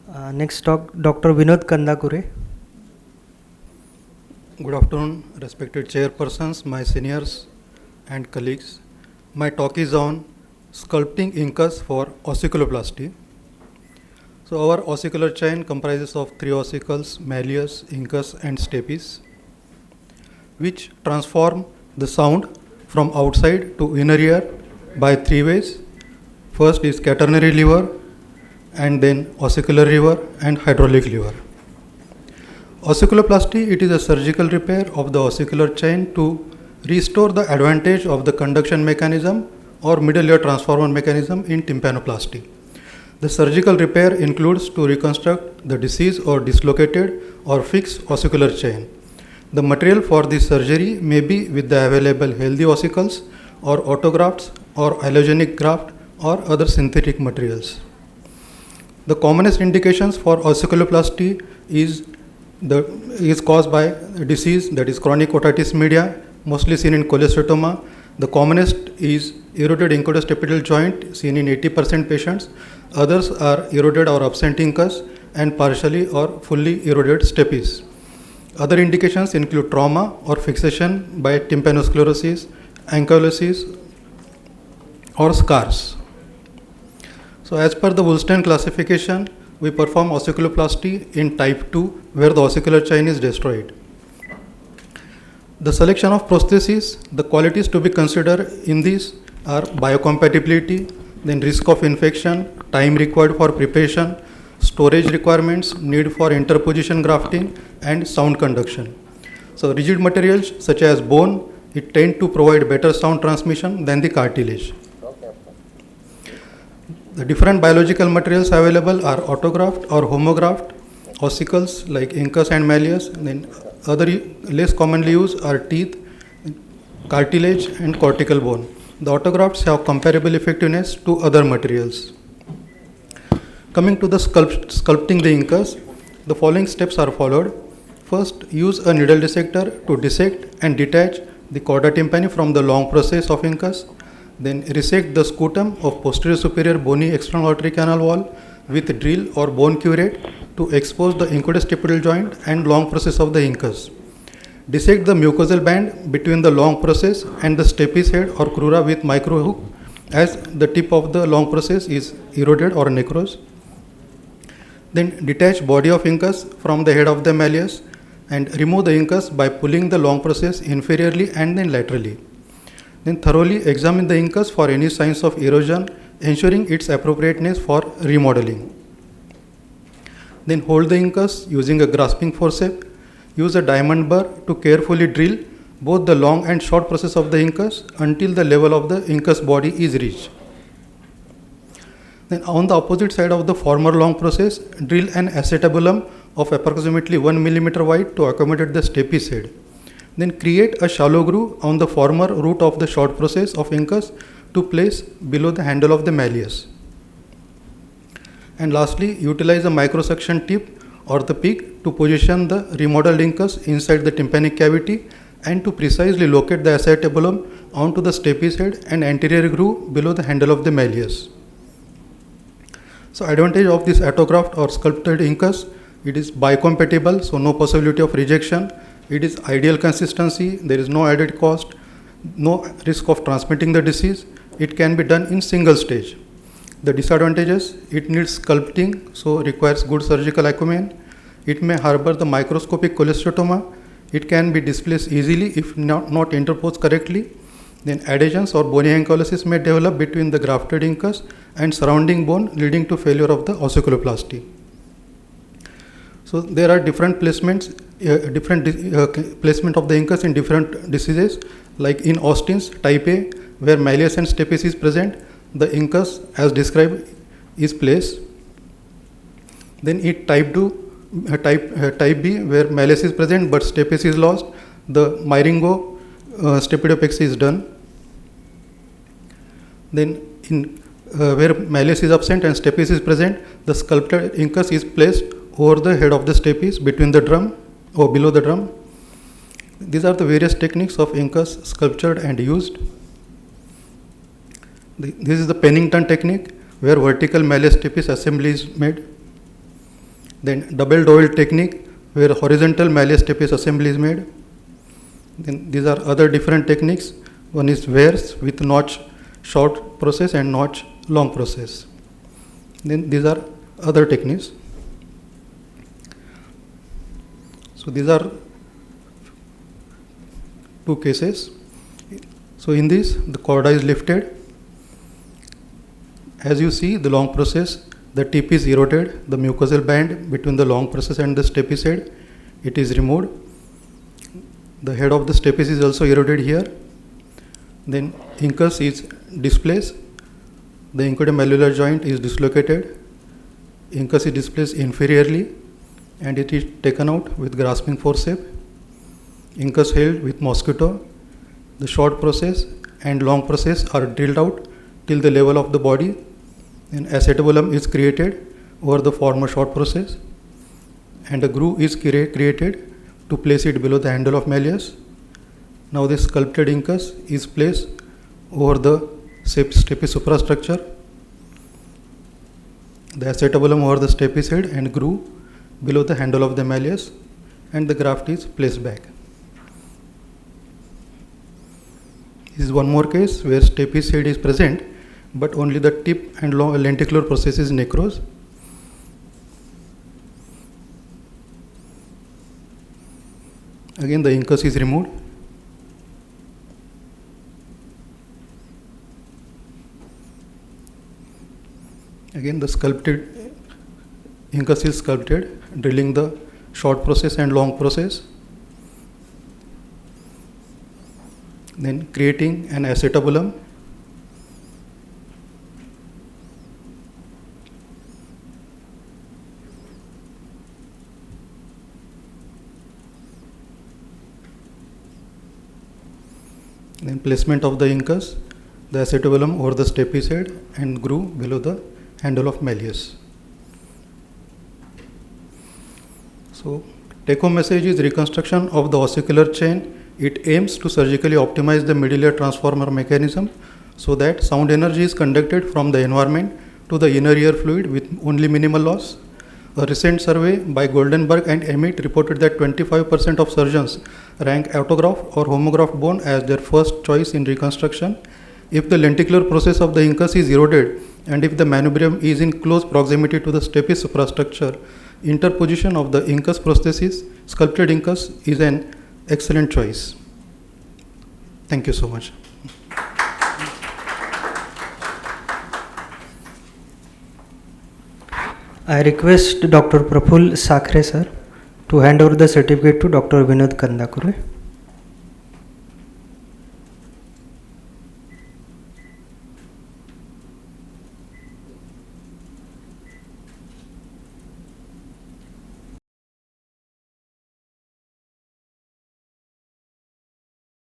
Next talk, Dr. Vinod Kandakure. Good afternoon, respected chairpersons, my seniors and colleagues. My talk is on sculpting incus for ossiculoplasty. So our ossicular chain comprises of three ossicles, malleus, incus and stapes, which transform the sound from outside to inner ear by three ways. First is quaternary lever, and then ossicular lever and hydraulic lever. Ossiculoplasty, it is a surgical repair of the ossicular chain to restore the advantage of the conduction mechanism or middle ear transformer mechanism in tympanoplasty. The surgical repair includes to reconstruct the diseased or dislocated or fixed ossicular chain. The material for this surgery may be with the available healthy ossicles or autografts or allogenic graft or other synthetic materials. The commonest indications for ossiculoplasty is caused by a disease, that is chronic otitis media, mostly seen in cholesteatoma. The commonest is eroded incudostapedial joint, seen in 80% patients. Others are eroded or absent incus and partially or fully eroded stapes. Other indications include trauma or fixation by tympanosclerosis, ankylosis, or scars. So as per the Woolstein classification, we perform ossiculoplasty in type 2 where the ossicular chain is destroyed. The selection of prosthesis, the qualities to be considered in these are biocompatibility, then risk of infection, time required for preparation, storage requirements, need for interposition grafting, and sound conduction. So rigid materials such as bone, it tend to provide better sound transmission than the cartilage. The different biological materials available are autograft or homograft, ossicles like incus and malleus, then other less commonly used are teeth, cartilage and cortical bone. The autografts have comparable effectiveness to other materials. Coming to the sculpting the incus, the following steps are followed. First, use a needle dissector to dissect and detach the chorda tympani from the long process of incus. Then resect the scutum of posterior superior bony external auditory canal wall with drill or bone curette to expose the incudostapedial joint and long process of the incus. Dissect the mucosal band between the long process and the stapes head or crura with micro hook as the tip of the long process is eroded or necrosed. Then detach body of incus from the head of the malleus and remove the incus by pulling the long process inferiorly and then laterally. Then thoroughly examine the incus for any signs of erosion, ensuring its appropriateness for remodeling. Then hold the incus using a grasping forceps. Use a diamond burr to carefully drill both the long and short process of the incus until the level of the incus body is reached. Then on the opposite side of the former long process, drill an acetabulum of approximately 1 mm wide to accommodate the stapes head. Then create a shallow groove on the former root of the short process of incus to place below the handle of the malleus. And lastly, utilize a microsuction tip or the pick to position the remodeled incus inside the tympanic cavity and to precisely locate the acetabulum onto the stapes head and anterior groove below the handle of the malleus. So advantage of this autograft or sculpted incus, it is biocompatible, so no possibility of rejection. It is ideal consistency, there is no added cost, no risk of transmitting the disease. It can be done in single stage. The disadvantages, it needs sculpting, so requires good surgical acumen. It may harbor the microscopic cholesteatoma. It can be displaced easily if not interposed correctly. Then adhesions or bony ankylosis may develop between the grafted incus and surrounding bone, leading to failure of the ossiculoplasty. So there are different placements, placement of the incus in different diseases, like in Austin's type A, where malleus and stapes is present, the incus as described is placed. Then in type B, where malleus is present but stapes is lost, the myringo stapedopexy is done. Then in where malleus is absent and stapes is present, the sculpted incus is placed over the head of the stapes between the drum or below the drum. These are the various techniques of incus sculptured and used. This is the Pennington technique, where vertical malleus stapes assembly is made. Then double dowel technique, where horizontal malleus stapes assembly is made. Then these are other different techniques. One is wares with notch short process and notch long process. Then these are other techniques. So these are two cases. So in this, the chorda is lifted. As you see, the long process, the tip is eroded, the mucosal band between the long process and the stapes head, it is removed. The head of the stapes is also eroded here. Then incus is displaced. The incudomalleolar joint is dislocated. Incus is displaced inferiorly and it is taken out with grasping forceps. Incus held with mosquito. The short process and long process are drilled out till the level of the body. An acetabulum is created over the former short process and a groove is created to place it below the handle of malleus. Now this sculpted incus is placed over the stapes suprastructure, the acetabulum over the stapes head and groove below the handle of the malleus, and the graft is placed back. This is one more case where stapes head is present, but only the tip and lenticular process is necrosed. Again the incus is removed. Again the sculpted incus is sculpted, drilling the short process and long process. Then creating an acetabulum. Then placement of the incus, the acetabulum over the stapes head and groove below the handle of malleus. So take home message is reconstruction of the ossicular chain. It aims to surgically optimize the medullary transformer mechanism so that sound energy is conducted from the environment to the inner ear fluid with only minimal loss. A recent survey by Goldenberg and Emmett reported that 25% of surgeons rank autograft or homograph bone as their first choice in reconstruction. If the lenticular process of the incus is eroded and if the manubrium is in close proximity to the stapes suprastructure, interposition of the incus prosthesis, sculpted incus, is an excellent choice. Thank you so much. I request Dr. Praful Sakhre sir to hand over the certificate to Dr. Vinod Kandakure.